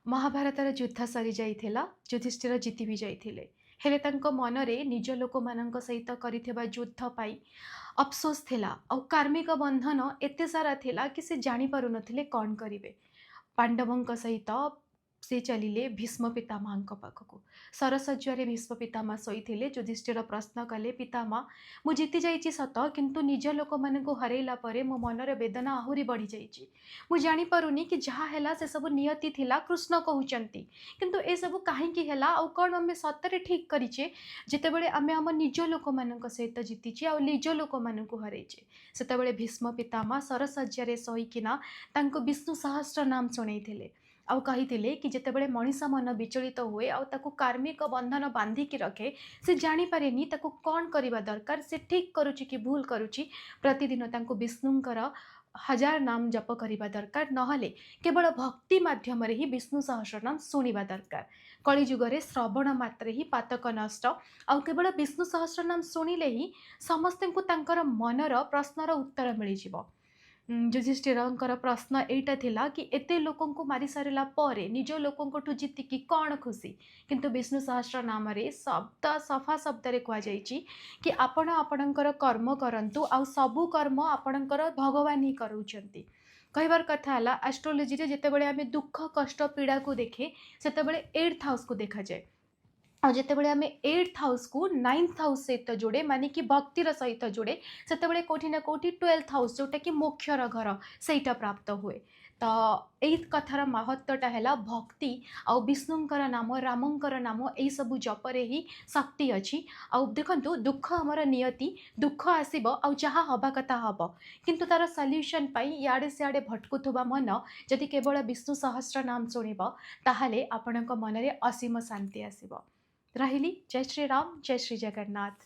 महाभारतर युद्ध सरी जाइथिला युधिष्ठिर जीति भी जाइथिले हेले तांको मनरे निज लोक मानक सहित करिथिबा युद्ध पाई अफसोस थिला और कार्मिक बंधन एते सारा थिला कि से जानि पारु नथिले कोन करिवे। पांडवों सहित से चलिले भीष्म पितामह पाखक सरसज्जरे भीष्म पितामह शोइथिले। युधिष्ठिर प्रश्न कले पितामह मु जीति जाइछि सत किंतु निज लोक मानकु हरैला परे मो मनर वेदना आहुरी बढ़ी जाइछि। मु जानि पारुनी कि जहा हैला से सब नियति थिला कृष्ण कहउचंती किंतु ए सब काहेकि हैला आ कोन आमे सतरे ठीक करिचे जेतेबेले आमे हम निज लोक मानक सहित जीतिछि आ निज लोक मानकु हरैछे। सेतेबेले भीष्म पितामह सरसज्जरे शोइकिना तांको विष्णु सहस्त्र नाम शुणैथिले आउ कहिथिले कि जेतेबेले मनीष मन विचलित हुए आउ ताकू कार्मिक बंधन बांधिकी रखे से जानी पारेनी ताकू कौन करबा दरकार से ठीक करुची कि भूल करुची। प्रतिदिन तांको विष्णुंकर 1000 नाम जप करबा दरकार नहले केवल भक्ति माध्यम रे ही विष्णु सहस्र नाम सुनिबा दरकार। कली जुगरे श्रवण मात्रे ही पातक नष्ट आउ केवल विष्णु सहस्र नाम सुनिले ही समस्तଙ୍କୁ तांकर मनर प्रश्नर उत्तर मिल जिवो। युधिष्ठिरंकर प्रश्न एटा थिला कि एते लोकन को मारी सारिला परे निज लोकन को ठु जीतिकी कौन खुशी किंतु विष्णु सहस्र नाम रे शब्द सफा शब्द रे कह जाइछि कि आपण आपणकर कर्म करंतु आ सबु कर्म आपणकर भगवान ही करूचंती। कहबार कथा है एस्ट्रोलोजी रे जेतेबेले आमे दुख कष्ट पीड़ा को देखे सेतेबेले 8th हाउस को देखा जाए और जितेबाला आम 8th हाउस को 9th हाउस सहित जोड़े माने कि भक्तिर सहित जोड़े से कौटी ना कौटी 12th हाउस जोटा कि मोक्षर घर सेटा प्राप्त हुए। तो यही कथार महत्वटा है भक्ति आ विष्णुंकर नाम रामंकर नाम यही सब जपरे ही शक्ति अच्छी। आउ देखंतु दुख हमर नियति दुख आसीबो आ जहाँ हवा कथा हब किंतु तार सल्यूशन पाई याडे सियाडे भटकुथुबा मन जदि केवल विष्णु सहस्र नाम शुणिब ताहाले आपणक मनरे असीम शांति आसीबो। रहिली जय श्री राम जय श्री जगन्नाथ।